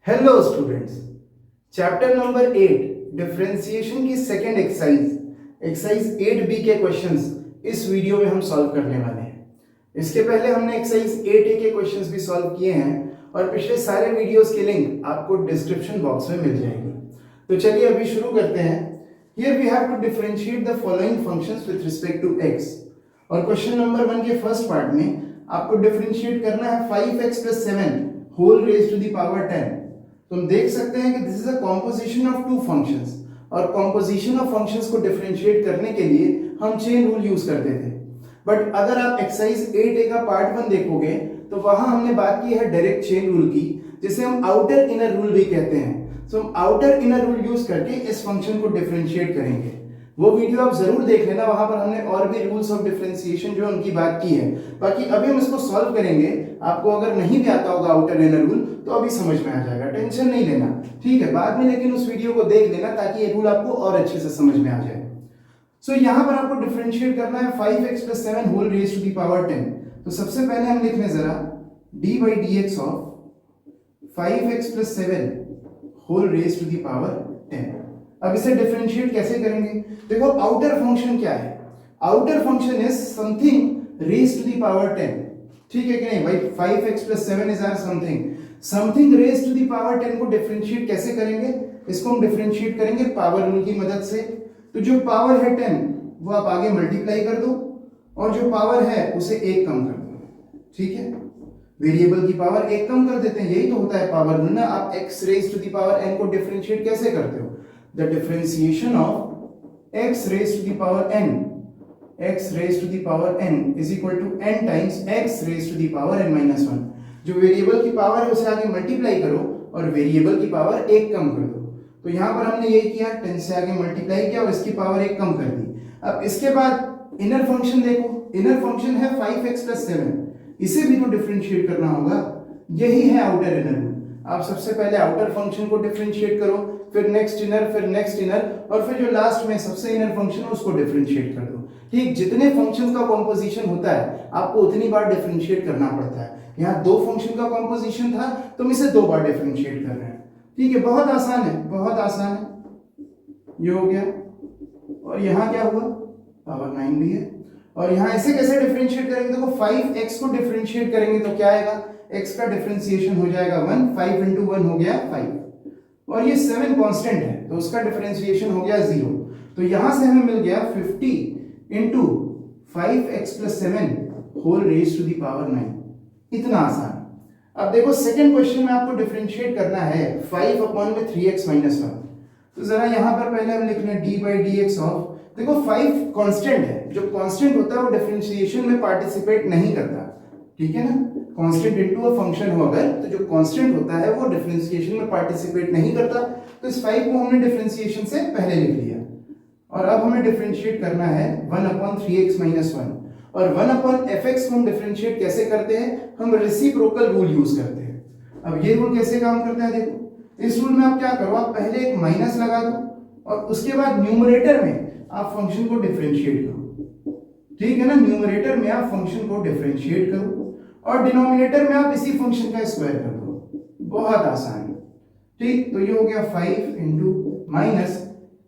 Hello students, chapter number 8 differentiation की second exercise 8B के questions इस वीडियो में हम सॉल्व करने वाले हैं। इसके पहले हमने एक्सरसाइज 8A के क्वेश्चंस भी सॉल्व किए हैं और पिछले सारे वीडियोस के लिंक आपको डिस्क्रिप्शन बॉक्स में मिल जाएगी। तो चलिए अभी शुरू करते हैं। Here we have to differentiate the following functions with respect to x। और क्वेश्चन नंबर 1 के फर्स्ट पार्ट में आपको डिफरेंशिएट करना है 5x + 7 whole raise to the power 10। तो हम देख सकते हैं कि this is a composition of two functions, और कॉम्पोजिशन ऑफ फंक्शंस को डिफरेंशिएट करने के लिए हम चेन रूल यूज करते थे। बट अगर आप एक्सरसाइज 8A का पार्ट 1 देखोगे तो वहां हमने बात की है डायरेक्ट चेन रूल की, जिसे हम आउटर इनर रूल भी कहते हैं। सो हम आउटर इनर रूल यूज करके इस फंक्शन को डिफरेंशिएट करेंगे। वो वीडियो आप जरूर देख लेना, वहां पर हमने और भी रूल्स ऑफ डिफरेंशिएशन जो उनकी बात की है। बाकी अभी हम इसको सॉल्व करेंगे। आपको अगर नहीं भी आता होगा आउटर इनर रूल तो अभी समझ में आ जाएगा, टेंशन नहीं लेना, ठीक है। बाद में लेकिन उस वीडियो को देख लेना ताकि ये रूल आपको और अच्छे से समझ में आ जाए। सो यहां पर आपको डिफरेंशिएट करना है 5x + 7 whole raise to the power 10। तो सबसे पहले हम लिख लें जरा d/dx of 5x + 7 whole raise to the power 10। अब इसे डिफरेंशिएट कैसे करेंगे? देखो आउटर फंक्शन क्या है? Outer function is something raise to the power 10, ठीक है कि नहीं भाई? 5x + 7 is are something raise to the power 10 को डिफरेंशिएट कैसे करेंगे? इसको हम डिफरेंशिएट करेंगे पावर रूल की मदद से। तो जो पावर है 10 वो आप आगे मल्टीप्लाई कर दो, और जो पावर है उसे 1 कम कर दो, ठीक है। वेरिएबल की पावर 1 कम कर देते हैं, यही तो होता है पावर रूल ना। आप x raise to the power n को डिफरेंशिएट कैसे करते हो? The differentiation of x raised to the power n is equal to n times x raised to the power n minus 1। जो वेरिएबल की power है उसे आगे मल्टीप्लाई करो और वेरिएबल की पावर 1 कम कर दो। तो यहां पर हमने यही किया, 10 से आगे मल्टीप्लाई किया और इसकी पावर 1 कम कर दी। अब इसके बाद इनर फंक्शन देखो, इनर फंक्शन है 5x + 7, इसे भी तो डिफरेंशिएट करना होगा। यही है आउटर इनर रूल। आप सबसे पहले आउटर फंक्शन को डिफरेंशिएट करो, फिर नेक्स्ट इनर, और फिर जो लास्ट में सबसे इनर फंक्शन है उसको डिफरेंशिएट कर दो। ठीक, जितने फंक्शंस का कॉम्पोजिशन होता है आपको उतनी बार डिफरेंशिएट करना पड़ता है। यहाँ 2 फंक्शन का कॉम्पोजिशन था तो हम इसे 2 बार डिफरेंशिएट कर रहे हैं, ठीक है। बहुत आसान है, बहुत आसान है। ये हो गया, और यहाँ क्या हुआ? पावर 9 भी है। और यहाँ ऐसे कैसे डिफरेंशिएट करेंगे? देखो 5x को डिफरेंशिएट करेंगे तो क्या आएगा? x का डिफरेंशिएशन हो जाएगा 1, 5 × 1 हो गया 5, और ये 7 कांस्टेंट है तो उसका डिफरेंशिएशन हो गया 0। तो यहां से हमें मिल गया 50 × 5x + 7 whole raise to the power 9। इतना आसान। अब देखो सेकंड क्वेश्चन में आपको डिफरेंशिएट करना है 5/3x - 1। तो जरा यहां पर पहले हम लिख लें d/dx ऑफ, देखो 5 कांस्टेंट है, जो कांस्टेंट होता है वो डिफरेंशिएशन में पार्टिसिपेट नहीं करता, ठीक है ना। कांस्टेंट इनटू अ फंक्शन हो अगर, तो जो कांस्टेंट होता है वो डिफरेंशिएशन में पार्टिसिपेट नहीं करता। तो इस 5 को हमने डिफरेंशिएशन से पहले लिख लिया, और अब हमें डिफरेंशिएट करना है 1/3x - 1। और 1/fx को हम डिफरेंशिएट कैसे करते हैं? हम रेसिप्रोकल रूल यूज करते हैं। अब ये रूल कैसे काम करता है? देखो इस रूल में आप क्या करो, आप पहले एक माइनस लगा दो और उसके बाद न्यूमरेटर में आप फंक्शन को डिफरेंशिएट करो, ठीक है ना। न्यूमरेटर में आप फंक्शन को डिफरेंशिएट करो और डिनोमिनेटर में आप इसी फंक्शन का स्क्वायर कर दो। बहुत आसान है, ठीक। तो ये हो गया 5 × minus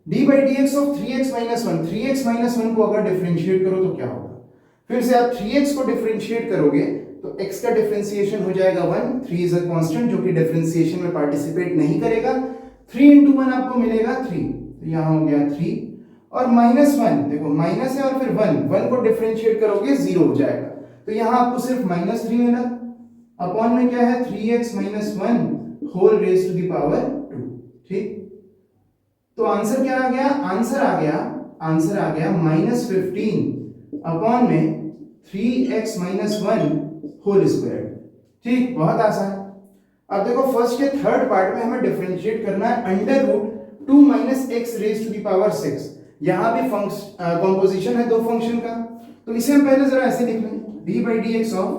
d/dx of 3x - 1। 3x - 1 को अगर डिफरेंशिएट करो तो क्या होगा? फिर से आप 3x को डिफरेंशिएट करोगे तो x का डिफरेंशिएशन हो जाएगा 1। 3 इज अ कांस्टेंट जो कि डिफरेंशिएशन में पार्टिसिपेट नहीं करेगा। 3 × 1 आपको मिलेगा 3, तो यहां हो गया 3। और -1, देखो माइनस है और फिर 1 को डिफरेंशिएट करोगे 0 हो जाएगा। तो यहां आपको सिर्फ -3 मिला। अपॉन में क्या है? 3x - 1 whole raise to the power 2, ठीक। तो आंसर क्या आ गया? आंसर आ गया -15 अपॉन में 3x - 1 होल स्क्वायर, ठीक। बहुत आसान। अब देखो फर्स्ट के थर्ड पार्ट में हमें डिफरेंशिएट करना है √2 - x raise to the power 6। यहां भी कॉम्पोजिशन है 2 फंक्शन का, तो इसे हम पहले जरा ऐसे लिख लें d/dx of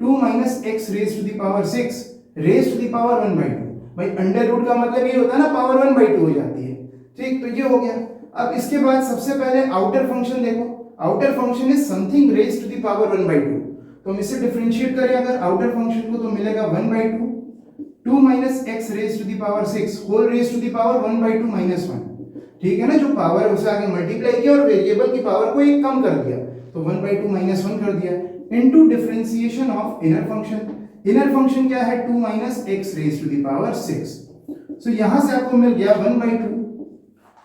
2 - x raise to the power 6 raise to the power 1/2। भाई अंडर रूट का मतलब ये होता है ना, पावर 1/2 हो जाती है, ठीक। तो ये हो गया। अब इसके बाद सबसे पहले आउटर फंक्शन देखो, outer function is something raise to the power 1/2। तो हम इसे डिफरेंशिएट करें अगर आउटर फंक्शन को तो मिलेगा 1/2 2 minus x raise to the power 6 whole raise to the power 1/2 minus 1। ठीक है ना, जो पावर है उसे आगे मल्टीप्लाई किया और वेरिएबल की पावर को एक कम कर दिया, तो 1/2 माइनस 1 कर दिया, into differentiation of inner function. Inner function क्या है, 2 minus x raise to the power 6। So यहां से आपको मिल गया 1/2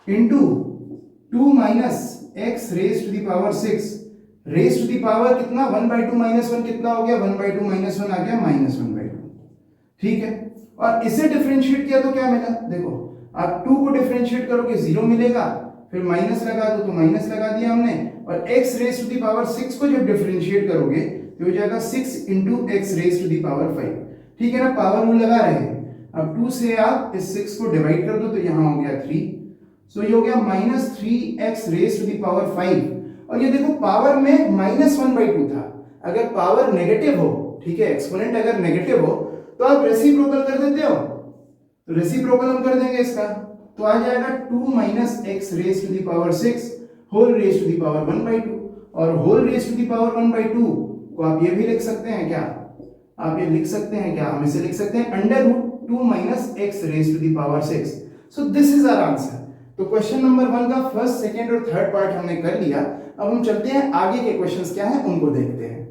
into 2 minus x raise to the power 6 raise to the power कितना, 1/2 माइनस 1 कितना हो गया, 1/2 माइनस 1 आ गया -1/2। ठीक है, और इसे डिफरेंशिएट किया तो क्या मिला, देखो आप 2 को डिफरेंशिएट करोगे 0 मिलेगा, फिर माइनस लगा दो तो माइनस लगा दिया हमने, और x raise to the power 6 को जब डिफरेंशिएट करोगे तो हो जाएगा 6 into x raise to the power 5। ठीक है ना, पावर रूल लगा रहे हैं। अब 2 से आप इस 6 को डिवाइड कर दो तो यहां हो गया 3, सो ये हो गया -3x raise to the power 5। और ये देखो पावर में -1/2 था, अगर पावर नेगेटिव हो, ठीक है, एक्सपोनेंट अगर नेगेटिव हो तो आप रेसिप्रोकल कर देते हो, तो रेसिप्रोकल हम कर देंगे इसका, तो आ जाएगा 2 minus x raise to the power 6 whole raise to the power 1/2। और whole raise to the power 1/2 को आप ये भी लिख सकते हैं क्या, आप ये लिख सकते हैं क्या, हम इसे लिख सकते हैं √2 minus x raise to the power 6। So this is our answer. तो क्वेश्चन नंबर 1 का फर्स्ट, सेकंड और थर्ड पार्ट हमने कर लिया। अब हम चलते हैं आगे के क्वेश्चंस क्या हैं उनको देखते हैं।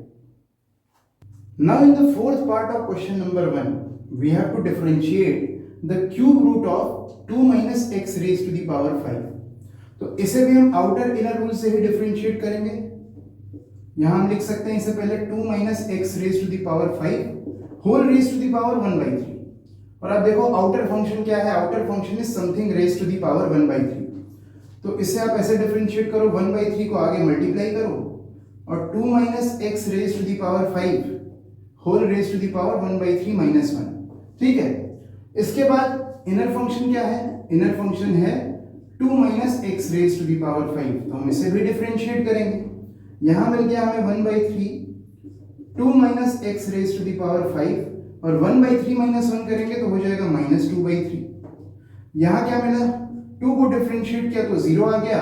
Now in the fourth part of question number 1 we have to differentiate the cube root of 2 minus x raise to the power 5। तो इसे भी हम आउटर इनर रूल से ही डिफरेंशिएट करेंगे। यहां हम लिख सकते हैं इसे पहले 2 minus x raise to the power 5 whole raise to the power 1/3। और अब देखो आउटर फंक्शन क्या है, outer function is something raise to the power 1/3। तो इसे आप ऐसे डिफरेंशिएट करो, 1/3 को आगे मल्टीप्लाई करो और 2 minus x raise to the power 5 whole raise to the power 1/3 minus 1। ठीक है, इसके बाद इनर फंक्शन क्या है, इनर फंक्शन है 2 minus x raise to the power 5, तो हम इसे भी डिफरेंशिएट करेंगे। यहां मिल गया हमें 1/3 2 minus x raise to the power 5 और 1/3 माइनस 1 करेंगे तो हो जाएगा -2/3। यहां क्या मिला, 2 को डिफरेंशिएट किया तो 0 आ गया,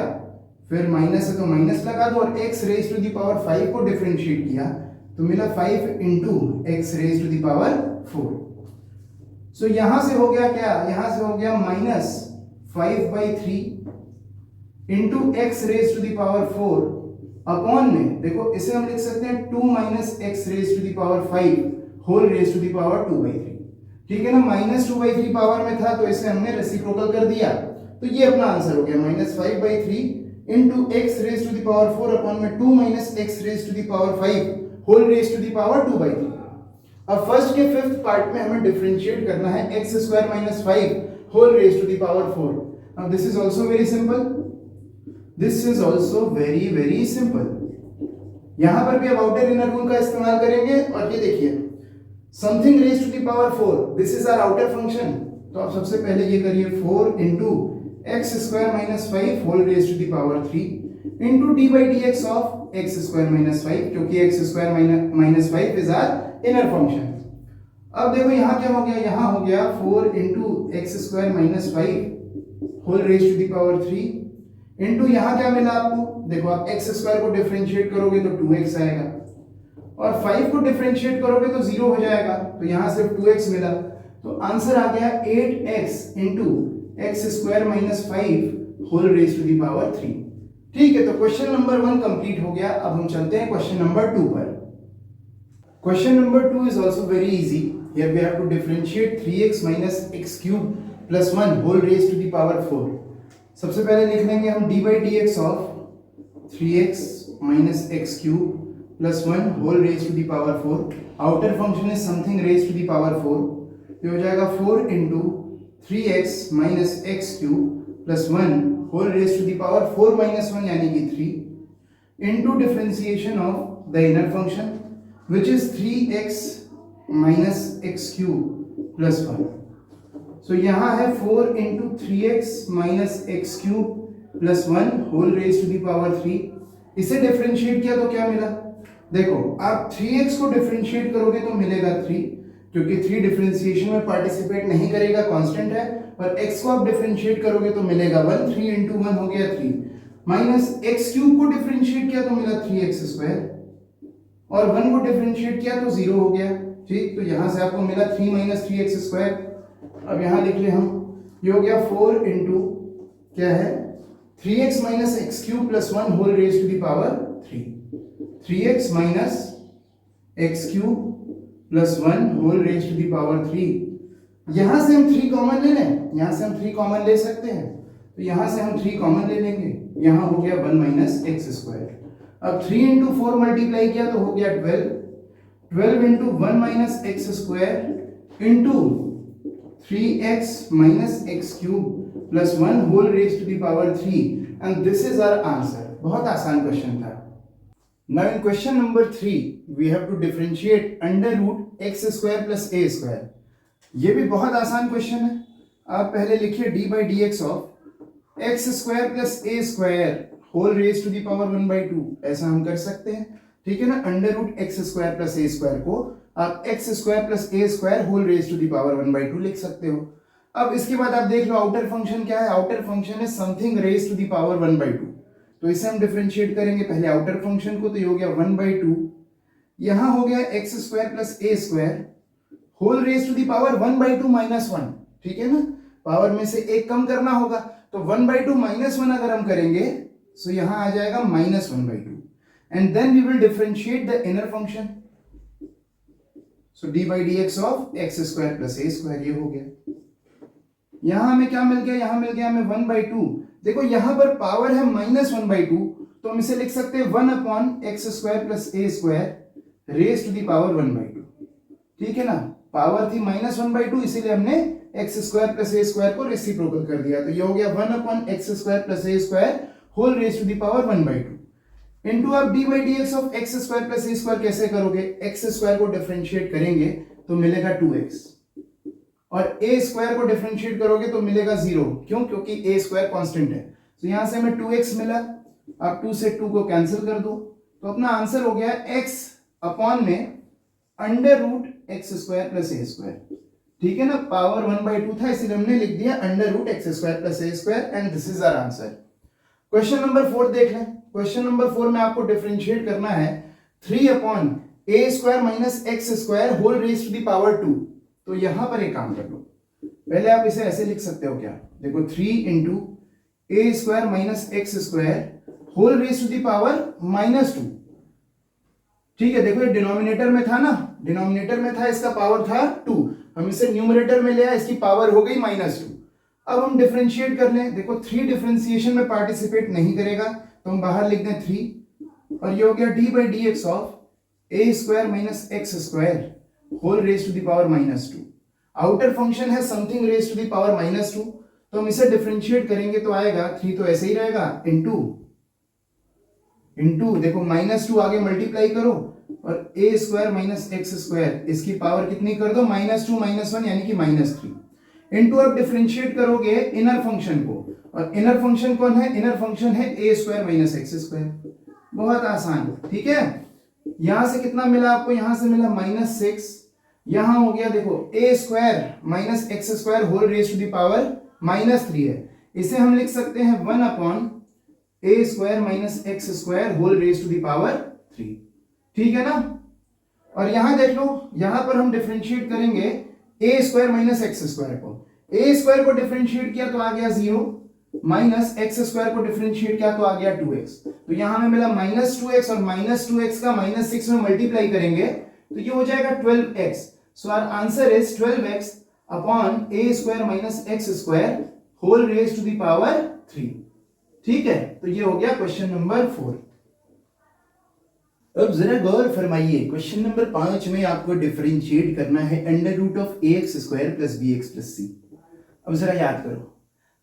फिर माइनस है तो माइनस लगा दो, और x raise to the power 5 को डिफरेंशिएट किया तो मिला 5 into x raise to the power 4। So यहां से हो गया क्या, यहां से हो गया -5/3 into x raise to the power 4 upon में, देखो इसे हम लिख सकते हैं 2 minus x raise to the power 5 whole raise to the power 2/3। ठीक है ना, -2/3 पावर में था तो इसे हमने रेसिप्रोकल कर दिया, तो ये अपना आंसर हो गया -5/3 into x raise to the power 4 upon में 2 minus x raise to the power 5 whole raise to the power 2/3। अब फर्स्ट के फिफ्थ पार्ट में हमें डिफरेंशिएट करना है x² - 5 whole raise to the power 4। Now this is also very simple, this is also very very simple. यहां पर भी अब आउटर इनर रूल का इस्तेमाल करेंगे, और ये देखिए something raise to the power 4, this is our outer function, तो आप सबसे पहले ये करिए 4 into x² - 5 whole raise to the power 3 into d/dx of x² - 5, क्योंकि x² - 5 is our inner function. अब देखो यहां क्या हो गया, यहां हो गया 4 into x² - 5 whole raise to the power 3 into यहां क्या मिला आपको, देखो आप x² को डिफरेंशिएट करोगे तो 2x आएगा, और 5 को डिफरेंशिएट करोगे तो 0 हो जाएगा, तो यहां सिर्फ 2x मिला, तो आंसर आ गया 8x into x² - 5 whole raise to the power 3। ठीक है, तो क्वेश्चन नंबर 1 कंप्लीट हो गया। अब हम चलते हैं क्वेश्चन नंबर 2 पर। Question number 2 is also very easy. Here we have to differentiate 3x minus x cube plus 1 whole raised to the power 4. सबसे पहले लिख लेंगे हम d/dx of 3x minus x cube plus 1 whole raised to the power 4. Outer function is something raised to the power 4. ये हो जाएगा 4 into 3x minus x cube plus 1 whole raised to the power 4 minus 1 यानी कि 3 into differentiation of the inner function which is 3x minus x cube plus 1. So यहाँ है 4 into 3x minus x cube plus 1 whole raised to the power 3. इसे differentiate किया तो क्या मिला, देखो आप 3x को डिफरेंशिएट करोगे तो मिलेगा 3, क्योंकि 3 डिफरेंशिएशन में पार्टिसिपेट नहीं करेगा, कांस्टेंट है, और x को आप डिफरेंशिएट करोगे तो मिलेगा 1, 3 into 1 हो गया 3, माइनस x क्यूब को डिफरेंशिएट किया तो मिला 3x², और 1 को डिफरेंशिएट किया तो 0 हो गया। ठीक, तो यहां से आपको मिला 3 - 3x²। अब यहाँ लिख ले हम, ये हो गया 4 इंटू क्या है 3x minus x cube plus 1 whole raise to the power 3, 3x minus x cube plus 1 whole raise to the power 3। यहां से हम 3 कॉमन ले लें, यहां से हम 3 कॉमन ले सकते हैं, तो यहां से हम 3 कॉमन ले लेंगे, यहां हो गया 1 माइनस एक्स स्क्वायर। अब 3 इंटू 4 मल्टीप्लाई किया तो हो गया 12, 12 into 1 minus x square into 3x minus x cube plus 1 whole raise to the power 3, and this is our answer. बहुत आसान क्वेश्चन था। Now in question number 3 we have to differentiate under root x square plus a square। ये भी बहुत आसान question है। आप पहले लिखिए d by dx of x square plus a square whole raised to the power 1/2, ऐसा हम कर सकते हैं, ठीक है ना। Under root x square plus a square को आप x square plus a square whole raised to the power 1/2 लिख सकते हो। अब इसके बाद आप देख लो आउटर फंक्शन क्या है, आउटर फंक्शन है something raised to the power 1/2, तो इसे हम डिफरेंशिएट करेंगे पहले आउटर फंक्शन को, तो ये हो गया 1/2, यहां हो गया x square plus a square whole raise to the power 1/2 minus 1, ठीक है ना। पावर में से एक कम करना होगा, तो 1/2 माइनस 1 अगर हम करेंगे तो यहां आ जाएगा minus 1/2, and then we will differentiate the inner function, so d by d x of x square plus a square, ये हो गया। यहां हमें क्या मिल गया, यहां मिल गया हमें 1/2। देखो यहां पर पावर है माइनस 1/2, तो हम इसे लिख सकते हैं 1 upon x square plus a square raise to the power 1/2, ठीक है ना। पावर थी माइनस 1/2, इसीलिए हमने x square plus a square को रेसिप्रोकल कर दिया, तो ये हो गया 1 upon x square plus a square whole raise to the power 1/2 into आप d by d x of x square plus a square कैसे करोगे, एक्स स्क्वायर को डिफरेंशिएट करेंगे तो मिलेगा 2x, और ए स्क्वायर को डिफरेंशिएट करोगे तो मिलेगा 0, क्यों, क्योंकि ए स्क्वायर कांस्टेंट है। तो यहां से हमें 2x मिला, आप 2 से 2 को कैंसिल कर दो, तो अपना आंसर हो गया x अपॉन में under root x square plus a square, ठीक है ना। पावर 1/2 था, इसलिए हमने लिख दिया under root x square plus a square, and this is our answer. Question number 4 देख लें। क्वेश्चन नंबर 4 में आपको डिफरेंशिएट करना है 3 upon a square minus x square whole raise to the power 2। तो यहां पर एक काम कर लो, पहले आप इसे ऐसे लिख सकते हो क्या, देखो 3 into a square minus x square whole raise to the power -2, ठीक है। देखो ये डिनोमिनेटर में था ना, डिनोमिनेटर में था, इसका पावर था 2, हम इसे न्यूमरेटर में ले आए, इसकी पावर हो गई -2। अब हम डिफरेंशिएट कर लें, देखो 3 डिफरेंशिएशन में पार्टिसिपेट नहीं करेगा, तो हम बाहर लिख दें 3, और ये हो गया d by d x of a square minus x square whole raise to the power -2। Outer function है something raise to the power -2, तो हम इसे डिफरेंशिएट करेंगे तो आएगा 3 तो ऐसे ही रहेगा इंटू देखो -2 आगे मल्टीप्लाई करो, और ए स्क्वायर माइनस एक्स स्क्वायर इसकी पावर कितनी कर दो, -2 -1 यानी कि -3 इंटू अब डिफरेंशिएट करोगे इनर फंक्शन को, और इनर फंक्शन कौन है, इनर फंक्शन है a square minus x square. बहुत आसान, ठीक है। यहां से कितना मिला आपको, यहां से मिला -6, यहां हो गया देखो a square minus x square whole raise to the power -3 है, इसे हम लिख सकते हैं 1 upon a square minus x square whole raise to the power 3, ठीक है ना। और यहां देख लो, यहां पर हम डिफरेंशिएट करेंगे ए स्क्वायर माइनस एक्स स्क्वायर को, ए स्क्वायर को डिफरेंशिएट किया तो आ गया 0, माइनस एक्स स्क्वायर को डिफरेंशिएट किया तो आ गया 2x, तो यहां हमें मिला -2x, और -2x का -6 में मल्टीप्लाई करेंगे तो ये हो जाएगा 12x। So our answer is 12x upon a square minus x square whole raise to the power 3, ठीक है। तो ये हो गया क्वेश्चन नंबर 4। अब जरा गौर फरमाइए, क्वेश्चन नंबर 5 में आपको डिफरेंशिएट करना है under root of a x square plus b x plus c. अब जरा याद करो,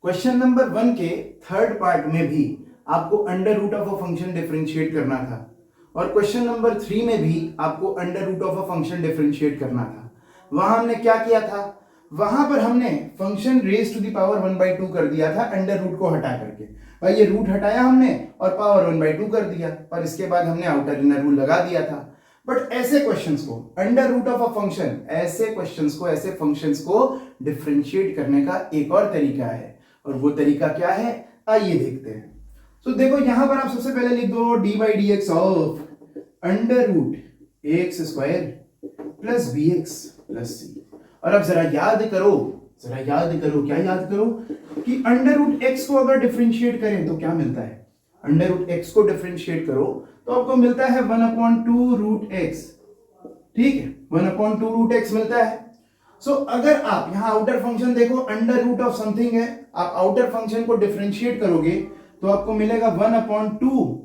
क्वेश्चन नंबर 1 के थर्ड पार्ट में भी आपको under root of a function differentiate करना था, और क्वेश्चन नंबर 3 में भी आपको under root of a function differentiate करना था। वहां हमने क्या किया था, वहां पर हमने function raise to the power 1/2 कर दिया था अंडर रूट को हटा करके, भाई ये रूट हटाया हमने और पावर 1/2 कर दिया, पर इसके बाद हमने आउटर इनर रूल लगा दिया था। बट ऐसे क्वेश्चंस को under root of a function, ऐसे क्वेश्चंस को, ऐसे फंक्शंस को डिफरेंशिएट करने का एक और तरीका है, और वो तरीका क्या है, आइए देखते हैं। तो देखो यहां पर आप सबसे पहले लिख दो d by d x of under root a x square plus b x plus c, और अब जरा याद करो जरा याद करो, क्या याद करो कि अंडर रूट एक्स को अगर डिफरेंशिएट करें तो क्या मिलता है, अंडर रूट एक्स को डिफरेंशिएट करो तो आपको मिलता है 1/2 रूट एक्स, ठीक है, 1/2 रूट एक्स मिलता है। सो अगर आप यहां आउटर फंक्शन देखो, अंडर रूट ऑफ समथिंग है, आप आउटर फंक्शन को डिफरेंशिएट करोगे तो आपको मिलेगा 1/2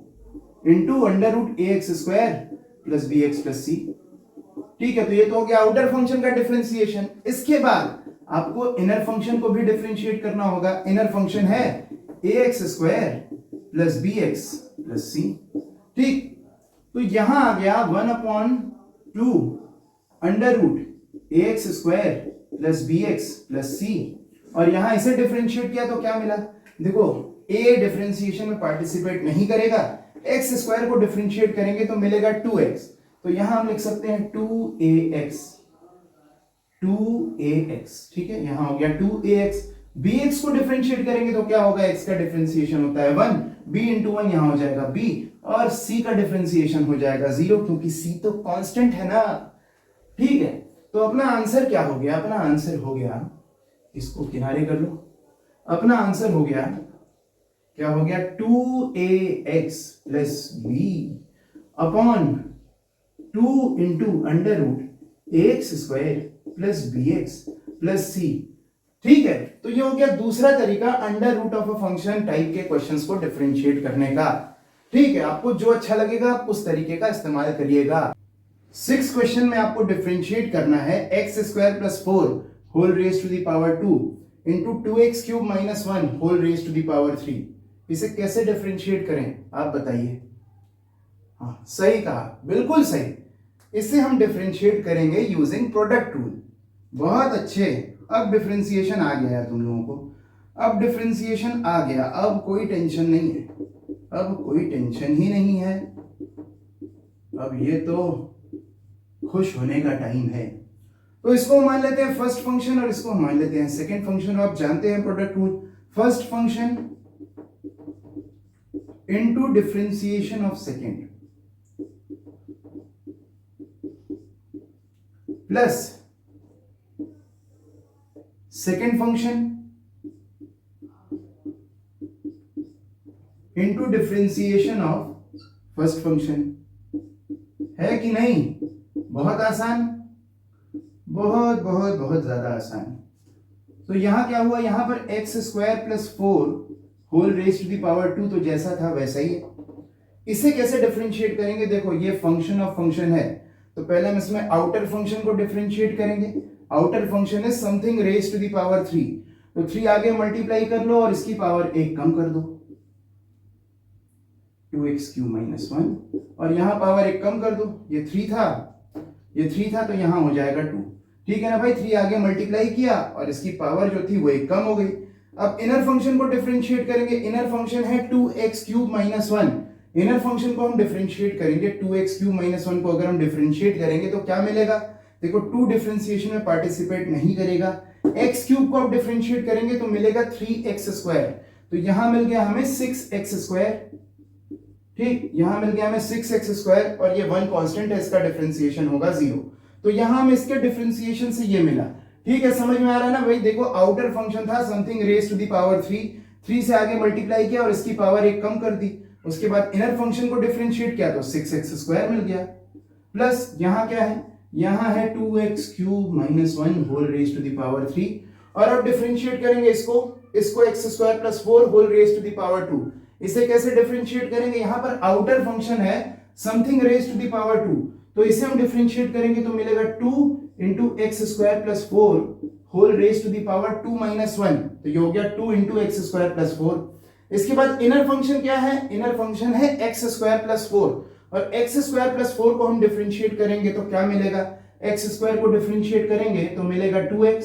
into under root a x square plus b x plus c, ठीक है। तो ये तो हो गया आउटर फंक्शन का डिफरेंशिएशन। इसके बाद आपको इनर फंक्शन को भी डिफरेंशिएट करना होगा। इनर फंक्शन है a x square plus b x plus c, ठीक। तो यहां आ गया 1/2 under root a x square plus b x plus c, और यहां इसे डिफरेंशिएट किया तो क्या मिला, देखो ए डिफरेंशिएशन में पार्टिसिपेट नहीं करेगा, एक्स स्क्वायर को डिफरेंशिएट करेंगे तो मिलेगा 2x, तो यहां हम लिख सकते हैं 2ax, 2ax, ठीक है, यहां हो गया 2ax। bx को डिफरेंशिएट करेंगे तो क्या होगा, x का डिफरेंशिएशन होता है 1, b इंटू 1 यहां हो जाएगा b, और c का डिफरेंशिएशन हो जाएगा 0, क्योंकि c तो कांस्टेंट है ना, ठीक है। तो अपना आंसर क्या हो गया, अपना आंसर हो गया, इसको किनारे कर लो, अपना आंसर हो गया, क्या हो गया 2ax plus b upon 2 into under root a x square plus b x plus c, ठीक है। तो ये हो गया दूसरा तरीका under root of a function type के क्वेश्चंस को डिफरेंशिएट करने का, ठीक है। आपको जो अच्छा लगेगा आप उस तरीके का इस्तेमाल करिएगा। 6 क्वेश्चन में आपको डिफरेंशिएट करना है x square plus 4 whole raise to the power 2 into 2x cube minus 1 whole raise to the power 3। इसे कैसे डिफरेंशिएट करें आप बताइए। हाँ सही कहा, बिल्कुल सही। इसे हम डिफरेंशिएट करेंगे यूजिंग प्रोडक्ट रूल। बहुत अच्छे, अब डिफरेंशिएशन आ गया है तुम लोगों को, अब डिफरेंशिएशन आ गया, अब कोई टेंशन नहीं है, अब कोई टेंशन ही नहीं है, अब ये तो खुश होने का टाइम है। तो इसको मान लेते हैं फर्स्ट फंक्शन और इसको मान लेते हैं सेकंड फंक्शन। आप जानते हैं product rule, first function into differentiation of second plus second function into differentiation of first function. है कि नहीं, बहुत आसान, बहुत बहुत बहुत ज्यादा आसान। तो यहां क्या हुआ, यहां पर x square plus 4 whole raise to the power 2 तो जैसा था वैसा ही है। इसे कैसे डिफरेंशिएट करेंगे, देखो ये फंक्शन ऑफ फंक्शन है, तो पहले हम इसमें आउटर फंक्शन को डिफरेंशिएट करेंगे। आउटर फंक्शन है something raise to the power 3, तो 3 आगे मल्टीप्लाई कर लो और इसकी पावर 1 कम कर दो, 2x क्यूब माइनस 1, और यहां पावर 1 कम कर दो, ये 3 था, ये 3 था तो यहां हो जाएगा 2, ठीक है ना भाई। 3 आगे मल्टीप्लाई किया और इसकी पावर जो थी वो 1 कम हो गई। अब इनर फंक्शन को डिफरेंशिएट करेंगे, इनर फंक्शन है 2x cube minus 1, inner function को हम डिफरेंशिएट करेंगे, 2x क्यूब माइनस 1 को अगर हम डिफरेंशिएट करेंगे तो क्या मिलेगा, देखो 2 डिफरेंशिएशन में पार्टिसिपेट नहीं करेगा। x क्यूब को आप डिफरेंशिएट करेंगे तो मिलेगा 3x स्क्वायर, तो यहां मिल गया हमें 6x स्क्वायर, ठीक, यहां मिल गया हमें 6x स्क्वायर, और ये 1 कांस्टेंट है, इसका डिफरेंशिएशन होगा 0। तो यहां हमें इसके डिफरेंशिएशन से ये मिला, ठीक है, समझ में आ रहा है ना भाई। देखो आउटर फंक्शन था something raise to the power 3, 3 से आगे मल्टीप्लाई किया और इसकी पावर 1 कम कर दी, उसके बाद इनर फंक्शन को डिफरेंशिएट किया तो 6x स्क्वायर मिल गया, प्लस यहां क्या है, यहां है 2x cube minus 1 whole raise to the power 3, और अब डिफरेंशिएट करेंगे इसको x square plus 4 whole raise to the power 2। इसे कैसे डिफरेंशिएट करेंगे, यहां पर आउटर फंक्शन है something raise to the power 2, तो इसे हम डिफरेंशिएट करेंगे तो मिलेगा 2 into x square plus 4 whole raise to the power 2 minus 1, तो ये हो गया 2 इंटू एक्स स्क्वायर प्लस 4। इसके बाद इनर फंक्शन क्या है, इनर फंक्शन है एक्स स्क्वायर प्लस 4, और एक्स स्क्वायर प्लस 4 को हम डिफरेंशिएट करेंगे तो क्या मिलेगा, एक्स स्क्वायर को डिफरेंशिएट करेंगे तो मिलेगा 2x,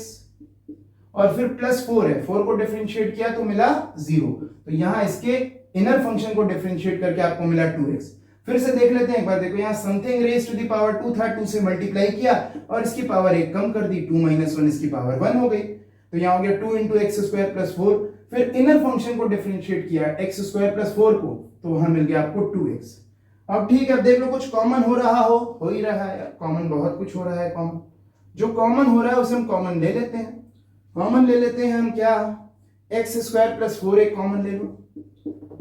और फिर प्लस 4 है, 4 को डिफरेंशिएट किया तो मिला 0, तो यहां इसके इनर फंक्शन को डिफरेंशिएट करके आपको मिला 2x। फिर से देख लेते हैं एक बार, देखो यहां something raise to the power 2 था, 2 से मल्टीप्लाई किया और इसकी पावर 1 कम कर दी, 2 माइनस 1 इसकी पावर 1 हो गई, तो यहां हो गया 2 इंटू एक्स स्क्वायर प्लस 4। फिर इनर फंक्शन को डिफरेंशिएट किया एक्स स्क्वायर प्लस 4 को, तो वहां मिल गया आपको 2x। अब ठीक है, अब देख लो कुछ कॉमन हो रहा हो ही रहा है यार, कॉमन बहुत कुछ हो रहा है, कॉमन जो कॉमन हो रहा है उसे हम कॉमन ले लेते हैं, कॉमन ले लेते हैं हम क्या, एक्स स्क्वायर प्लस 4 एक कॉमन ले लो,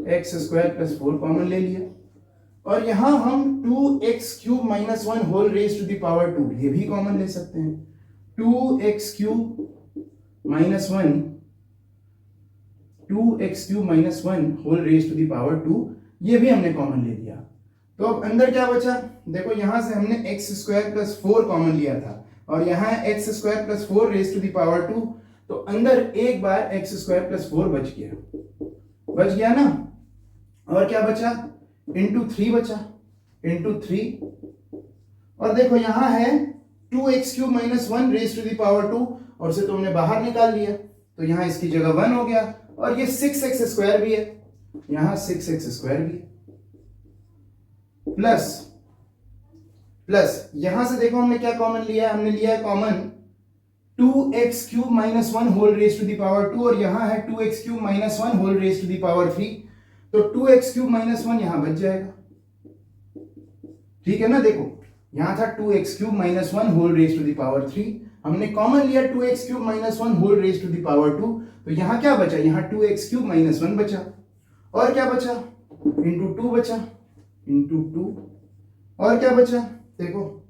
एक्स स्क्वायर प्लस 4 कॉमन ले लिया, और यहां हम 2x cube minus 1 whole raise to the power 2 ये भी कॉमन ले सकते हैं, 2x cube minus 1 2x cube minus 1 whole raise to the power 2 ये भी हमने कॉमन ले लिया। तो अब अंदर क्या बचा, देखो यहां से हमने एक्स स्क्वायर प्लस 4 कॉमन लिया था और यहां है x square plus 4 raise to the power 2, तो अंदर एक बार एक्स स्क्वायर प्लस 4 बच गया ना, और क्या बचा, इंटू 3 बचा, इंटू 3, और देखो यहां है 2x cube minus 1 raise to the power 2 और से तुमने बाहर निकाल लिया, तो यहां इसकी जगह 1 हो गया, और ये 6x स्क्वायर भी है, यहां 6x स्क्वायर भी है, प्लस यहां से देखो हमने क्या कॉमन लिया है, हमने लिया है common 2x cube minus 1 whole raise to the power 2 और यहां है 2x cube minus 1 whole raise to the power 3, तो 2x क्यूब माइनस 1 यहां बच जाएगा, ठीक है ना। देखो यहां था 2x cube minus 1 whole raise to the power 3, हमने कॉमन लिया 2x cube minus 1 whole raise to the power 2, तो यहां क्या बचा, यहां 2x क्यूब माइनस 1 बचा, और क्या बचा, इंटू 2 बचा, इंटू 2, और क्या बचा, देखो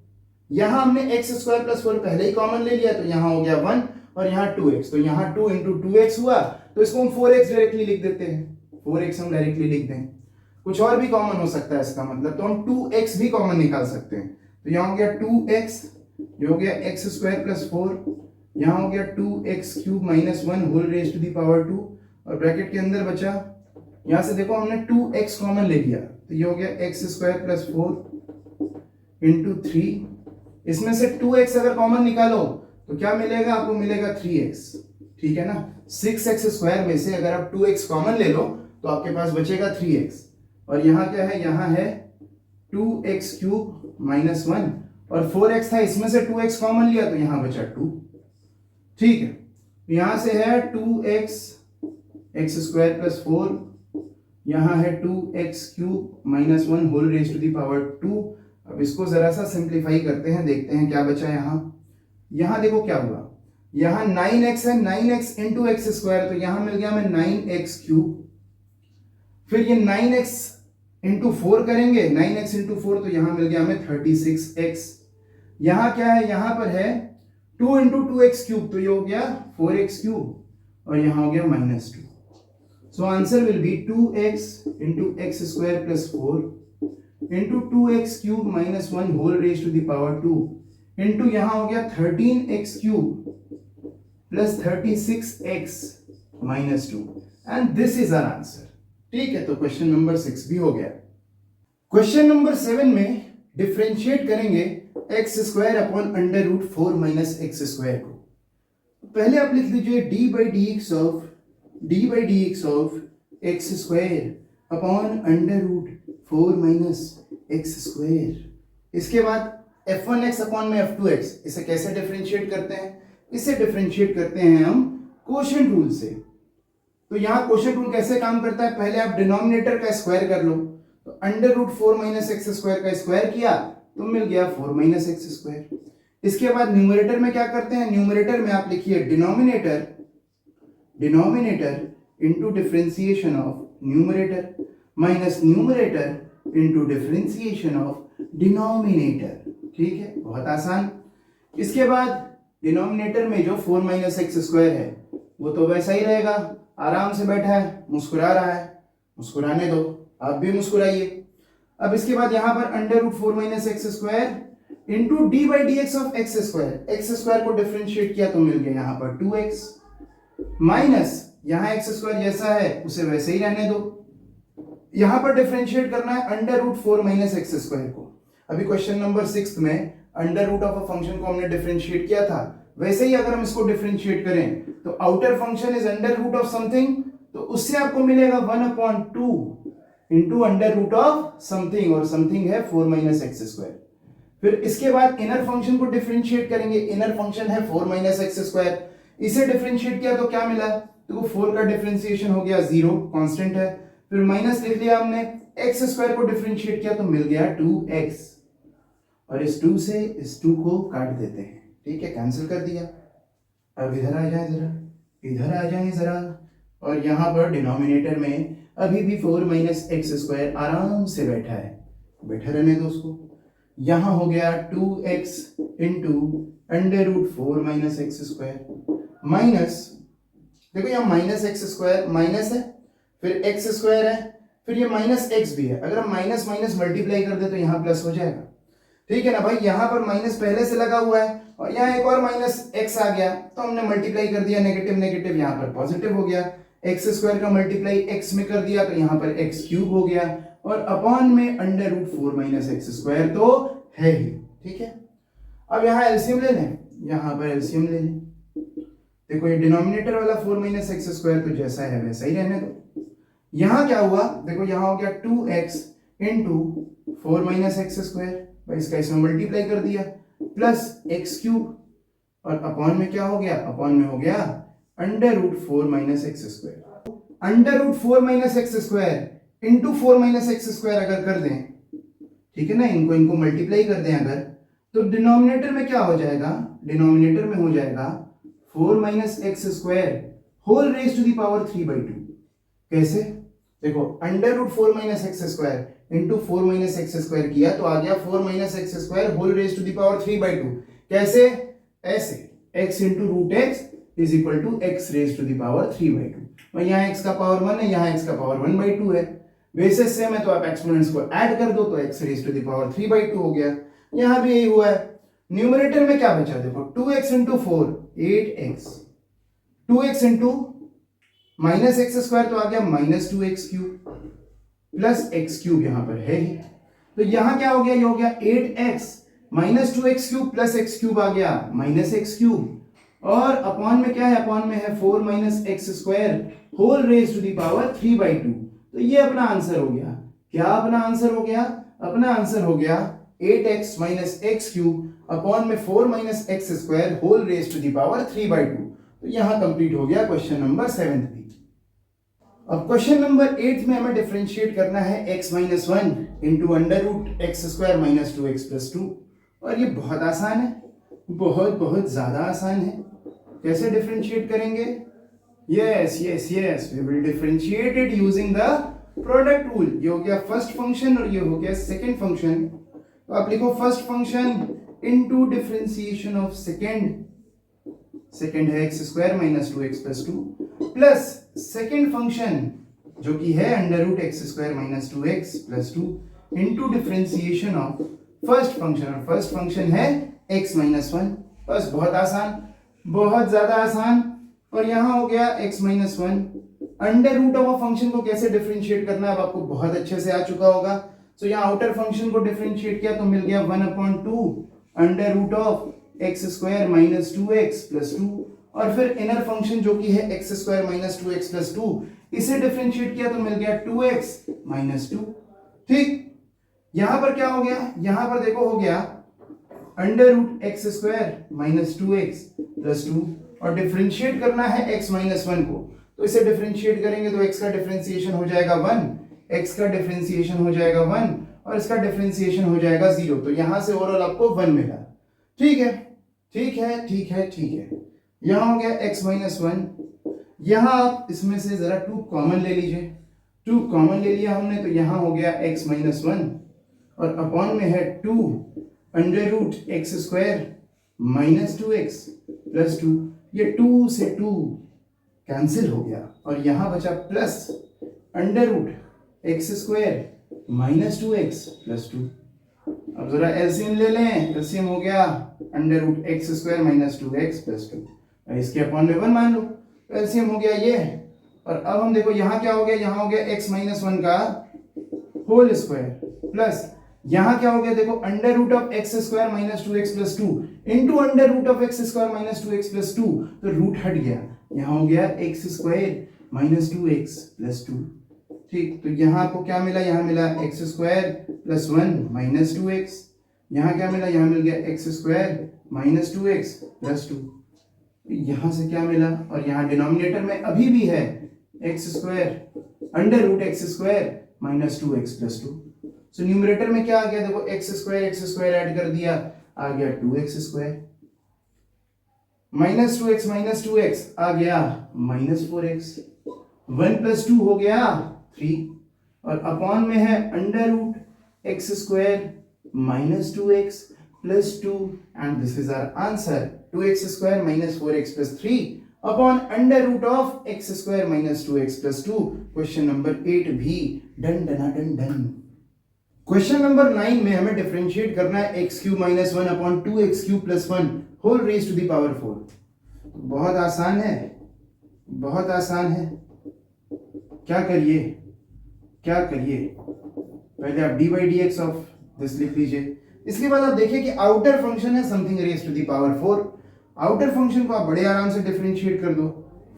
यहां हमने एक्स स्क्वायर प्लस 4 पहले ही कॉमन ले लिया, तो यहां हो गया 1 और यहां 2x, तो यहां 2 इंटू 2x हुआ, तो इसको हम 4x डायरेक्टली लिख देते हैं, 4x हम डायरेक्टली लिख दें, कुछ और भी कॉमन हो सकता है इसका मतलब, तो हम 2x भी कॉमन निकाल सकते हैं, तो यहां हो गया 2x, ये हो गया एक्स स्क्वायर प्लस 4, यहां हो गया 2x cube minus 1 whole raise to the power 2, और ब्रैकेट के अंदर बचा, यहां से देखो हमने 2x कॉमन ले लिया, तो ये हो गया एक्स स्क्वायर प्लस 4 इंटू 3, इसमें से 2x अगर कॉमन निकालो तो क्या मिलेगा, आपको मिलेगा 3x, ठीक है ना। 6x स्क्वायर में से अगर आप 2x कॉमन ले लो तो आपके पास बचेगा 3x, और यहां क्या है, यहां है 2x क्यूब माइनस 1 और 4x था, इसमें से 2x कॉमन लिया तो यहां बचा 2, ठीक है। यहां से है 2x एक्स स्क्वायर प्लस 4, यहां है 2x cube minus 1 whole raise to the power 2। अब इसको जरा सा सिंप्लीफाई करते हैं, देखते हैं क्या बचा यहां देखो क्या हुआ, यहां 9x है, 9x इंटू एक्स स्क्वायर, तो यहां मिल गया हमें 9x क्यूब, फिर ये 9x इंटू 4 करेंगे, 9x इंटू 4, तो यहां मिल गया हमें 36x, यहां क्या है, यहां पर है 2 इंटू 2x क्यूब, तो ये हो गया 4x क्यूब, और यहां हो गया -2, so answer will be 2x into x square plus 4 into 2x cube minus 1 whole raise to the power 2 into यहां हो गया 13x cube plus 36x minus 2, and this is our answer, ठीक है। तो क्वेश्चन नंबर 6 भी हो गया। Question number 7 में डिफरेंशिएट करेंगे x square upon under root 4 minus x square को। पहले आप लिख लीजिए d by d x of x square upon under root 4 minus x square. इसके बाद f1x अपॉन में f2x, इसे कैसे डिफरेंशिएट करते हैं, इसे डिफरेंशिएट करते हैं हम कोशेंट रूल से। तो यहां कोशेंट रूल कैसे काम करता है, पहले आप डिनोमिनेटर का स्क्वायर कर लो, तो under root 4 minus x square का स्क्वायर किया तो मिल गया 4 माइनस एक्स स्क्वायर। इसके बाद न्यूमरेटर में क्या करते हैं, न्यूमरेटर में आप लिखिए denominator into differentiation of numerator minus numerator into differentiation of denominator, ठीक है, बहुत आसान। इसके बाद डिनोमिनेटर में जो 4 माइनस एक्स स्क्वायर है वो तो वैसा ही रहेगा, आराम से बैठा है, मुस्कुरा रहा है, मुस्कुराने दो, आप भी मुस्कुराइए। अब इसके बाद यहां पर under root 4 minus x square into d by d x of x square, x square को डिफरेंशिएट किया तो मिल गया यहां पर 2x माइनस यहां एक्स स्क्वायर जैसा है उसे वैसे ही रहने दो, यहां पर डिफरेंशिएट करना है under root 4 minus x square को। अभी क्वेश्चन नंबर 6 में under root of a function को हमने डिफरेंशिएट किया था, वैसे ही अगर हम इसको डिफरेंशिएट करें तो outer function is under root of something, तो उससे आपको मिलेगा 1/2 into under root of something, और समथिंग है 4 माइनस एक्स स्क्वायर। फिर इसके बाद इनर फंक्शन को डिफरेंशिएट करेंगे, इनर फंक्शन है 4 माइनस एक्स स्क्वायर, इसे डिफरेंशिएट किया तो क्या मिला, तो 4 का डिफरेंशिएशन हो गया 0, कांस्टेंट है, फिर माइनस लिख लिया हमने, एक्स स्क्वायर को डिफरेंशिएट किया तो मिल गया 2x, और इस 2 से इस 2 को काट देते हैं, ठीक है, कैंसिल कर दिया। अब इधर आ जाए जरा, इधर आ जाए जरा, और यहाँ पर डिनोमिनेटर में अभी भी 4 माइनस एक्स स्क्वायर आराम से बैठा है, बैठा रहने दो उसको। यहाँ हो गया 2x into under root 4 minus x square minus, देखो यहाँ माइनस एक्स स्क्वायर माइनस है, फिर एक्स स्क्वायर है, फिर ये माइनस एक्स भी है। अगर हम माइनस माइनस मल्टीप्लाई कर दे तो यहाँ प्लस हो जाएगा, ठीक है ना भाई। यहाँ पर माइनस पहले से लगा हुआ है और यहाँ एक और माइनस एक्स आ गया तो हमने मल्टीप्लाई कर दिया, नेगेटिव नेगेटिव यहाँ पर पॉजिटिव हो गया। एक्स स्क्वायर का मल्टीप्लाई एक्स में कर दिया तो यहाँ पर एक्स क्यूब हो गया, और अपॉन में under root 4 minus x square तो है ही, ठीक है। अब यहाँ एलसीएम ले लें, यहाँ पर एलसीएम ले लें। देखो ये डिनोमिनेटर वाला 4 माइनस एक्स स्क्वायर तो जैसा है वैसा ही रहने दो। यहाँ क्या हुआ, देखो यहाँ हो गया 2x into 4 minus x square, भाई इसका इसमें मल्टीप्लाई कर दिया, प्लस एक्स क्यूब, और अपॉन में क्या हो गया, अपॉन में हो गया under root 4 minus x square. Under root 4 minus x square into 4 minus x square अगर कर दें, ठीक है ना, इनको मल्टीप्लाई कर दें अगर, तो डिनोमिनेटर में क्या हो जाएगा, डिनोमिनेटर में हो जाएगा 4 minus x square whole raise to the power 3/2। कैसे, देखो under root 4 minus x square into 4 minus x square किया तो आ गया 4 minus x square whole raise to the power 3/2। कैसे, ऐसे x into root x is equal to x raise to the power 3/2। और यहाँ x का पावर 1 है, यहाँ x का पावर 1/2 है, बेसिस सेम है तो आप एक्सपोनेंट्स को ऐड कर दो तो x raise to the power 3/2 हो गया। यहाँ भी यही हुआ है। न्यूमरेटर में क्या बचा, देखो 2x into 4 8x, 2x into minus x square तो आ गया minus 2x cube, plus x cube यहाँ पर है ही, तो यहाँ क्या हो गया, ये हो गया 8x minus 2x cube plus x cube आ गया माइनस एक्स क्यूब, और अपॉन में क्या है, अपॉन में है 4 minus x square whole raise to the power 3/2। तो ये अपना आंसर हो गया। क्या अपना आंसर हो गया, अपना आंसर हो गया 8x minus x cube upon में 4 minus x square whole raise to the power 3/2। तो यहां कंप्लीट हो गया क्वेश्चन नंबर 7 भी। अब क्वेश्चन नंबर 8 में हमें डिफरेंशिएट करना है x minus 1 into under root x square minus 2x plus 2, और ये बहुत आसान है, बहुत बहुत ज्यादा आसान है। कैसे डिफरेंशिएट करेंगे, yes yes yes, we will differentiate it using the product rule. ये हो गया फर्स्ट फंक्शन और ये हो गया सेकंड फंक्शन। तो आप लिखो first function into differentiation of second, second है x square minus 2x plus 2, plus second function जो कि है under root x square minus 2x plus 2 into differentiation of first function, और फर्स्ट फंक्शन है x minus 1। बस बहुत आसान, बहुत ज्यादा आसान। और यहां हो गया x minus 1। Under root of function को कैसे डिफरेंशिएट करना है अब आपको बहुत अच्छे से आ चुका होगा। सो यहाँ आउटर फंक्शन को डिफरेंशिएट किया तो मिल गया 1/2 under root of x square minus 2x plus 2, और फिर इनर फंक्शन जो कि है x square minus 2x plus 2, इसे डिफरेंशिएट किया तो मिल गया 2x माइनस 2। ठीक, यहां पर क्या हो गया, यहां पर देखो हो गया under root x square minus 2x plus 2, और डिफरेंशिएट करना है x माइनस 1 को, तो इसे डिफरेंशिएट करेंगे तो x का डिफरेंशिएशन हो जाएगा 1, x का डिफरेंशिएशन हो जाएगा 1, और इसका डिफरेंशिएशन हो जाएगा 0। तो यहां से ओवरऑल आपको 1 मिला। ठीक है ठीक है ठीक है ठीक है। यहां हो गया x माइनस 1, यहां आप इसमें से जरा 2 कॉमन ले लीजिए, 2 कॉमन ले लिया हमने तो यहां हो गया x माइनस 1, और अपॉन में है 2 under root x square minus 2x plus 2, ये 2 से 2 कैंसिल हो गया, और यहां बचा plus under root x square minus 2x plus 2। अब जरा एलसीएम ले लें, एलसीएम हो गया under root x square minus 2x plus 2, इसके अपॉन में 1 मान लो, एलसीएम हो गया ये। और अब हम देखो यहाँ क्या हो गया, यहाँ हो गया x माइनस 1 का होल स्क्वायर प्लस यहाँ क्या हो गया, देखो under root of x square minus 2x plus 2 into under root of x square minus 2x plus 2, तो रूट हट गया, यहाँ हो गया x square minus 2x plus 2। ठीक, तो यहाँ आपको क्या मिला, यहाँ मिला x square plus 1 minus 2x, यहाँ क्या मिला, यहाँ मिल गया x square minus 2x plus 2। यहाँ से क्या मिला, और यहाँ डिनोमिनेटर में अभी भी है x square under root x square minus 2x plus 2। So numerator में क्या आ गया, देखो एक्स स्क्वायर ऐड कर दिया, आ गया 2x स्क्वायर -2x आ गया -4x, 1 + 2 हो गया 3 और अपॉन में है √x² -2x + 2 and this is our answer 2x² -4x + 3 upon √x² -2x + 2। Question number 8 भी डन डना डन डन। क्वेश्चन नंबर 9 में हमें डिफरेंशिएट करना है x³ - 1 upon 2x³ + 1 whole raise to the power 4। बहुत आसान है, बहुत आसान है। क्या करिए, क्या करिए, पहले आप dy/dx ऑफ दिस लिख लीजिए। इसके बाद आप देखिए कि आउटर फंक्शन है something raise to the power 4। Outer function को आप बड़े आराम से डिफरेंशिएट कर दो,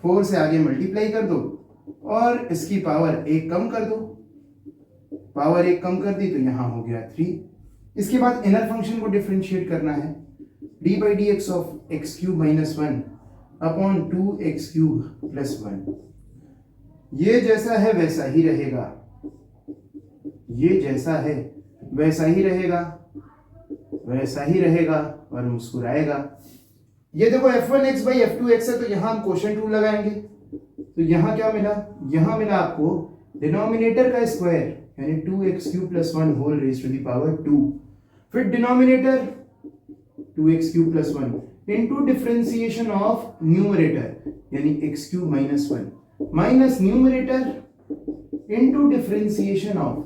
4 से आगे मल्टीप्लाई कर दो और इसकी पावर 1 कम कर दो। पावर 1 कम कर दी तो यहां हो गया 3। इसके बाद इनर फंक्शन को डिफरेंशिएट करना है dy/dx of x³ - 1 upon 2x³ + 1। ये जैसा है वैसा ही रहेगा, ये जैसा है वैसा ही रहेगा, वैसा ही रहेगा और मुस्कुराएगा। ये देखो f1x/f2x है तो यहां हम क्वोशिएंट रूल लगाएंगे। तो यहां क्या मिला, यहां मिला आपको डिनोमिनेटर का स्क्वायर यानी 2x³ + 1 whole raise to the power 2, फिर denominator 2x³ + 1 into differentiation of numerator यानी x³ - 1 minus numerator into differentiation of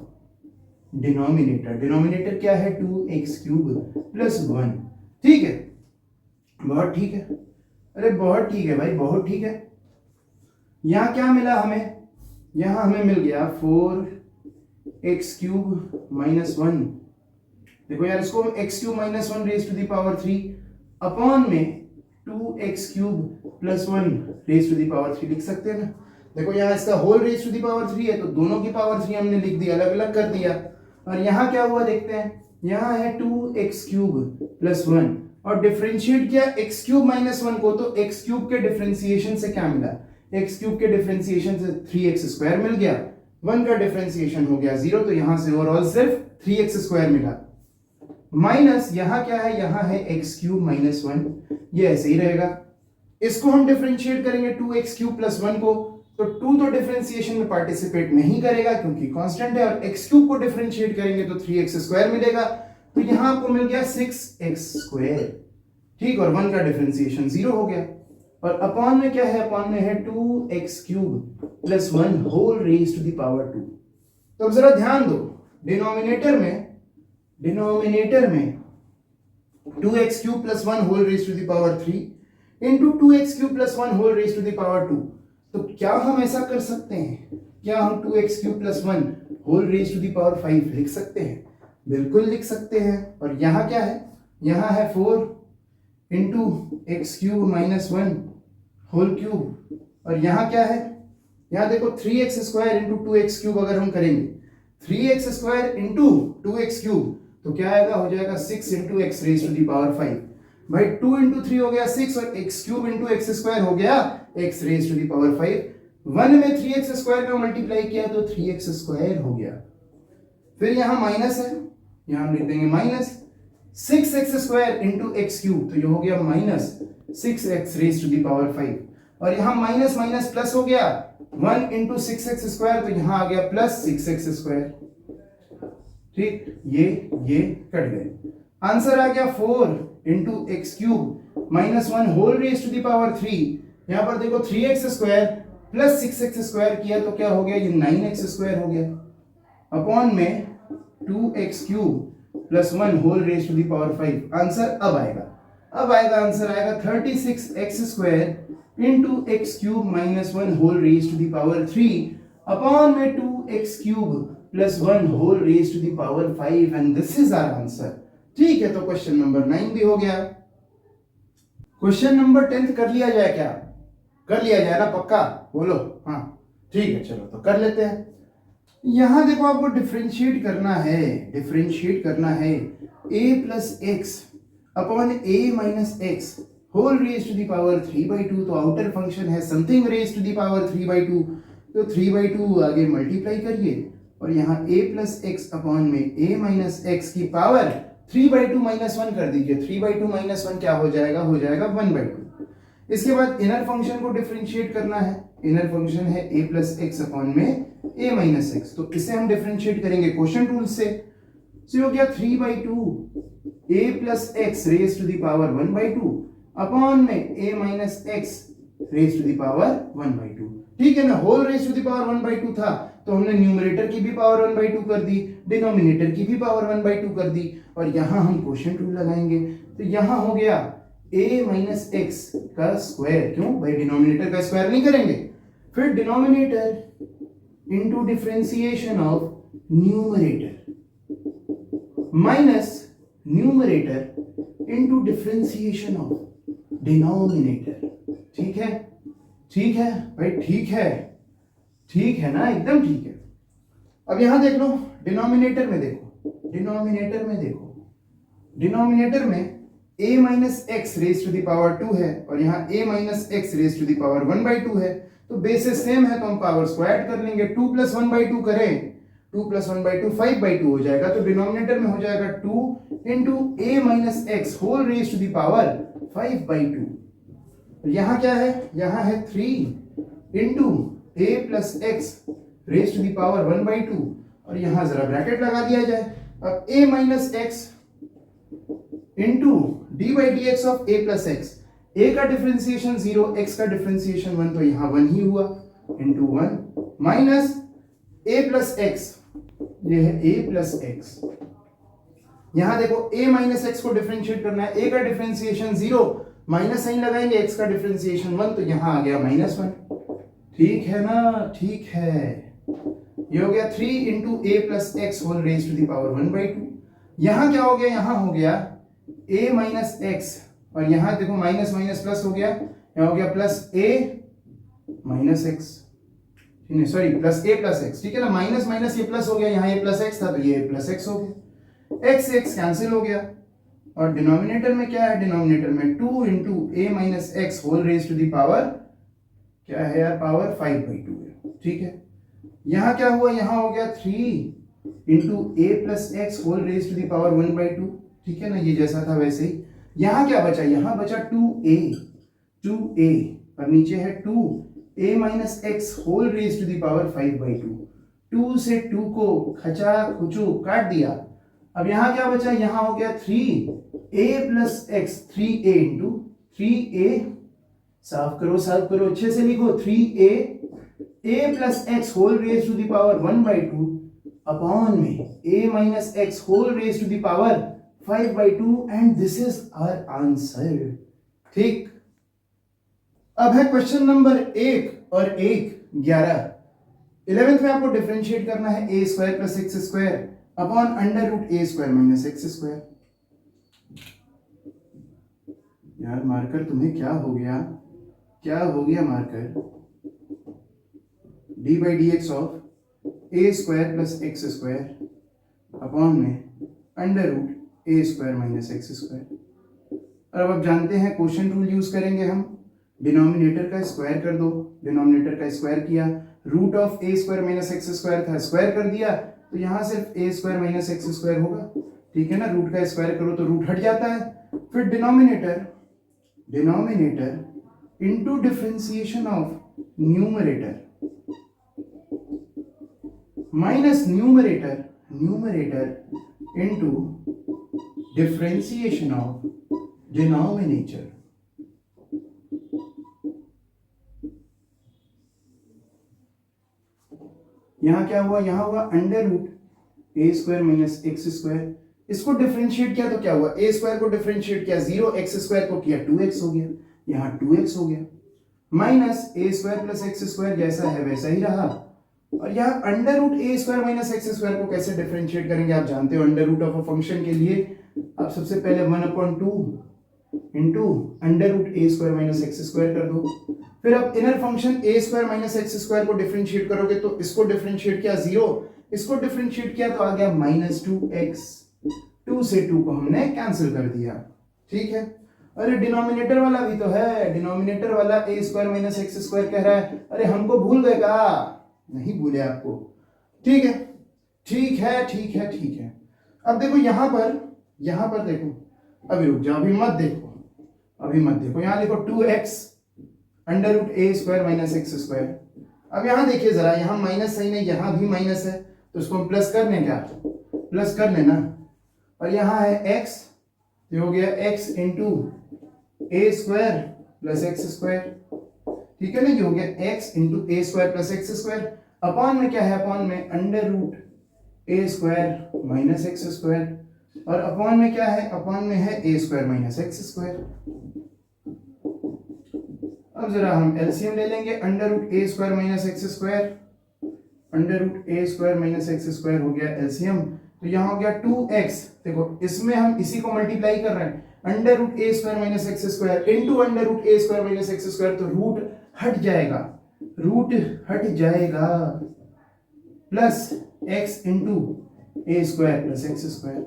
denominator. Denominator क्या है 2x³ + 1। ठीक है, बहुत ठीक है, अरे बहुत ठीक है भाई, बहुत ठीक है। यहां क्या मिला हमें, यहां हमें मिल गया 4x³ - 1। देखो यार इसको x³ - 1 raise to the power 3 upon में 2x³ + 1 raise to the power 3 लिख सकते हैं ना। देखो यहाँ इसका whole raise to the power 3 है तो दोनों की पावर 3 हमने लिख दी, अलग अलग कर दिया। और यहाँ क्या हुआ देखते हैं, यहाँ है 2x³ + 1 और डिफरेंशिएट किया x³ - 1 को तो x³ के डिफरेंशिएशन से क्या मिला, x³ के डिफरेंशिएशन से 3x² मिल गया, 1 का डिफरेंशिएशन हो गया 0 तो यहां से ओवरऑल सिर्फ 3x² मिला। माइनस यहां क्या है, यहां है x³ - 1, ये ऐसे ही रहेगा। इसको हम डिफरेंशिएट करेंगे 2x³ + 1 को तो 2 तो डिफरेंशिएशन में पार्टिसिपेट नहीं करेगा क्योंकि कांस्टेंट है और x³ को डिफरेंशिएट करेंगे तो 3x² मिलेगा तो यहां आपको मिल गया 6x²। ठीक, और 1 का डिफरेंशिएशन 0 हो गया और अपॉन में क्या है, अपॉन में है 2x³ + 1 whole raise to the power 2। तो अब जरा ध्यान दो, डिनोमिनेटर में 2x³ + 1 whole raise to the power 3 into 2x³ + 1 whole raise to the power 2। तो क्या हम ऐसा कर सकते हैं, क्या हम 2x³ + 1 whole raise to the power 5 लिख सकते हैं? बिल्कुल लिख सकते हैं। और यहाँ क्या है, यहाँ है 4 इंटू x³ - 1 होल क्यूब और यहाँ क्या है, यहाँ देखो 3x² इंटू 2x³ अगर हम करेंगे 3x² इंटू 2x³ तो क्या आएगा, हो जाएगा 6 into x raise to the power 5। भाई 2 इंटू 3 हो गया 6 और x³ इंटू x² हो गया x raise to the power 5। 1 में 3x² का मल्टीप्लाई किया तो 3x² हो गया। फिर यहाँ माइनस है, यहाँ हम लिख देंगे माइनस 6x² इंटू x³ तो ये हो गया -6x raise to the power 5 और यहाँ माइनस माइनस प्लस हो गया 1 इंटू 6x² तो यहाँ आ गया +6x²। ठीक, ये कट गए, आंसर आ गया 4 into x³ - 1 whole raise to the power 3। यहां पर देखो 3x² + 6x² किया तो क्या हो गया, ये 9x² हो गया अपॉन में 2x³ + 1 whole raise to the power 5। Answer अब आएगा, आंसर आएगा 36x² into x³ - 1 whole raise to the power 3 upon में 2x³ + 1 whole raise to the power 5 and this is our answer. ठीक है, तो क्वेश्चन नंबर 9 भी हो गया। क्वेश्चन नंबर 10 कर लिया जाए क्या, कर लिया जाए ना, पक्का बोलो हाँ। ठीक है, चलो तो कर लेते हैं। यहां देखो आपको डिफरेंशिएट करना है a + x upon a - x whole raise to the power 3/2। तो आउटर फंक्शन है something raise to the power 3/2 तो 3/2 आगे मल्टीप्लाई करिए और यहाँ a + x अपॉन में a - x की पावर 3/2 - 1 कर दीजिए। 3/2 - 1 क्या हो जाएगा, 1/2। इसके बाद इनर फंक्शन को डिफरेंशिएट करना है। इनर फंक्शन है a प्लस एक्स अपॉन में a माइनस एक्स, तो इसे हम डिफरेंशिएट करेंगे क्वोशिएंट रूल से। हो गया 3/2 a plus x raise to the power 1/2 upon में a minus x raise to the power 1/2। ठीक है ना, whole raise to the power 1/2 था तो हमने न्यूमरेटर की भी पावर 1/2 कर दी, डिनोमिनेटर की भी पावर 1/2 कर दी, और यहां हम क्वोशिएंट रूल लगाएंगे। तो यहां हो गया a माइनस एक्स का स्क्वायर, क्यों भाई डिनोमिनेटर का स्क्वायर नहीं करेंगे। फिर denominator into differentiation of numerator minus numerator into differentiation of denominator. ठीक है, ठीक है भाई, ठीक है, ठीक है ना, एकदम ठीक है। अब यहां देख लो, डिनोमिनेटर में देखो, डिनोमिनेटर में देखो, डिनोमिनेटर में a minus x raise to the power 2 है और यहाँ a minus x raise to the power 1/2 है, तो बेसिस सेम है तो हम पावर स्क्वायर कर लेंगे। 2 प्लस 1/2 करें, 2 प्लस 1/2 5/2 हो जाएगा, तो डिनोमिनेटर में हो जाएगा 2 into a minus x whole raise to the power 5/2। यहाँ क्या है, यहाँ है 3 into a plus x raise to the power 1/2, और यहाँ जरा ब्रैकेट लगा दिया जाए। अब a minus x into d by d x of a plus x, a का डिफरेंशिएशन 0, x का डिफरेंशिएशन 1, तो यहाँ 1 ही हुआ, into 1 minus a plus x, ये है a प्लस एक्स। यहां देखो a माइनस एक्स को डिफरेंशिएट करना है, a का डिफरेंशिएशन 0, माइनस साइन लगाएंगे, x का डिफरेंशिएशन 1, तो यहां आ गया -1। ठीक है ना, ठीक है, ये हो गया 3 into a plus x whole raise to the power 1/2। यहां क्या हो गया, यहां हो गया a माइनस एक्स, और यहां देखो माइनस माइनस प्लस हो गया, यहां हो गया plus a minus x, sorry plus a plus x. ठीक है ना, माइनस माइनस ये प्लस हो गया, यहाँ ये प्लस एक्स था तो ये प्लस एक्स हो गया, एक्स एक्स कैंसिल हो गया, और डिनोमिनेटर में क्या है, डिनोमिनेटर में 2 into a minus x whole raise to the power क्या है यार, पावर 5/2 है। ठीक है, यहाँ क्या हुआ, यहाँ हो गया 3 into a plus x whole raise to the power 1/2। ठीक है ना, ये जैसा था वैसे ही। यहाँ क्या बचा, यहाँ बचा 2a, और नीचे है 2a minus x whole raise to the power 5/2। 2 से 2 को खचा खुचू काट दिया। अब यहाँ क्या बचा, यहाँ हो गया 3a plus x, 3a into 3a, साफ करो अच्छे से लिखो, 3a plus x whole raise to the power 1/2 upon में a minus x whole raise to the power 5/2, and this is our answer. ठीक, अब है क्वेश्चन नंबर 1 और 11। 11th में आपको डिफरेंशिएट करना है a square plus x square upon under root a square minus x square. यार मार्कर तुम्हें क्या हो गया, क्या हो गया marker, d by d x of a square plus x square upon में under root a square minus x square. और अब आप जानते हैं क्वोशिएंट रूल यूज करेंगे हम, डिनोमिनेटर का स्क्वायर कर दो, डिनोमिनेटर का स्क्वायर किया, root of a square minus x square था, स्क्वायर कर दिया, तो यहाँ सिर्फ a square minus x square होगा। ठीक है ना, रूट का स्क्वायर करो तो रूट हट जाता है। फिर denominator into differentiation of numerator minus numerator into differentiation of denominator. यहां क्या हुआ, यहां हुआ under root a square minus x square, इसको डिफरेंशिएट किया तो क्या हुआ, ए स्क्वायर को डिफरेंशिएट किया 0, एक्स स्क्वायर को किया 2x हो गया, यहां 2x हो गया, minus a square plus x square जैसा है वैसा ही रहा, और यहाँ under root a square minus x square को कैसे डिफरेंशिएट करेंगे, आप जानते हो under root of a function के लिए आप सबसे पहले 1/2 into under root a square minus x square कर दो। फिर आप inner function a square minus x square को डिफरेंशिएट करोगे तो इसको डिफरेंशिएट किया 0, इसको डिफरेंशिएट किया तो आ गया -2x, 2 से 2 को हमने कैंसिल कर दिया। ठीक है, अरे डिनोमिनेटर वाला भी तो है, डिनोमिनेटर वाला ए स्क्वायर माइनस एक्स स्क्वायर कह रहा है, अरे हमको भूल गए का, नहीं भूले आपको। ठीक है, ठीक है, ठीक है, ठीक है। अब देखो यहां पर देखो, अभी रुक जाओ, अभी मत देखो, यहां देखो 2x under root a square minus x square. अब यहाँ देखिए जरा, यहाँ माइनस साइन है, यहाँ भी माइनस है, तो उसको हम प्लस कर लें क्या? प्लस कर लेना। और यहाँ है एक्स, तो हो गया x into a square plus x square, ठीक है ना, ये हो गया x into a square plus x square. Upon में क्या है? अपॉन में under root a square minus x square, और अपॉन में क्या है? अपॉन में है a square minus x square. अब जरा हम एलसीएम ले लेंगे, under root a square minus x square, under root a square minus x square हो गया एलसीएम, तो यहाँ हो गया 2x। देखो इसमें हम इसी को मल्टीप्लाई कर रहे हैं, under root a square minus x square into under root a square minus x square, तो रूट हट जाएगा, रूट हट जाएगा, plus x into a square plus x square.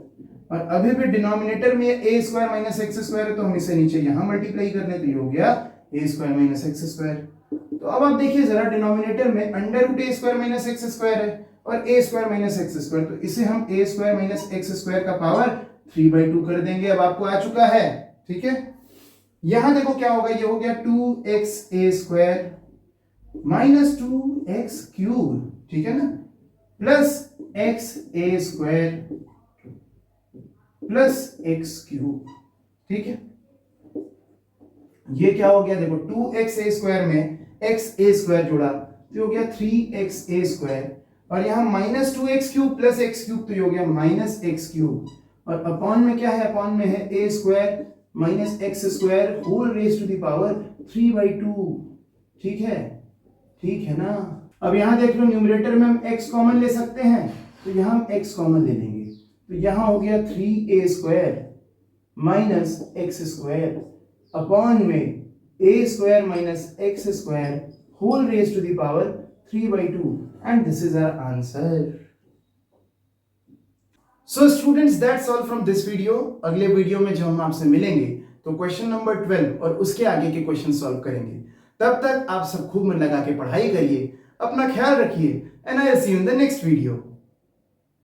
और अभी भी डिनोमिनेटर में a square minus x square है, तो हम इसे नीचे यहां मल्टीप्लाई कर लें, तो ये हो गया ए स्क्वायर माइनस एक्स स्क्वायर। तो अब आप देखिए जरा, डिनोमिनेटर में under root a square minus x square है और ए स्क्वायर माइनस एक्स स्क्वायर, तो इसे हम ए स्क्वायर माइनस एक्स स्क्वायर का पावर 3/2 कर देंगे। अब आपको आ चुका है, ठीक है। यहां देखो क्या होगा, ये हो गया 2x a square minus 2x cube, ठीक है ना, plus x a square plus x cube, ठीक है। ये क्या हो गया? देखो 2x ए स्क्वायर में x ए स्क्वायर जुड़ा, तो हो गया 3x ए स्क्वायर, और यहाँ minus 2x cube plus x cube, तो ये हो गया माइनस एक्स क्यूब, और अपॉन में क्या है? अपॉन में है a square minus x square whole raise to the power 3/2, ठीक है, ठीक है ना। अब यहाँ देख लो, न्यूमरेटर में हम x कॉमन ले सकते हैं, तो यहाँ हम x कॉमन ले लेंगे, तो यहाँ हो गया 3a square minus x square upon में a square minus x square whole raise to the power 3/2, and this is our answer. So students, that's all from this video. अगले वीडियो में जब हम आपसे मिलेंगे तो क्वेश्चन नंबर 12 और उसके आगे के क्वेश्चन सॉल्व करेंगे। तब तक आप सब खूब मन लगा के पढ़ाई करिए, अपना ख्याल रखिए, and I will see you in the next video.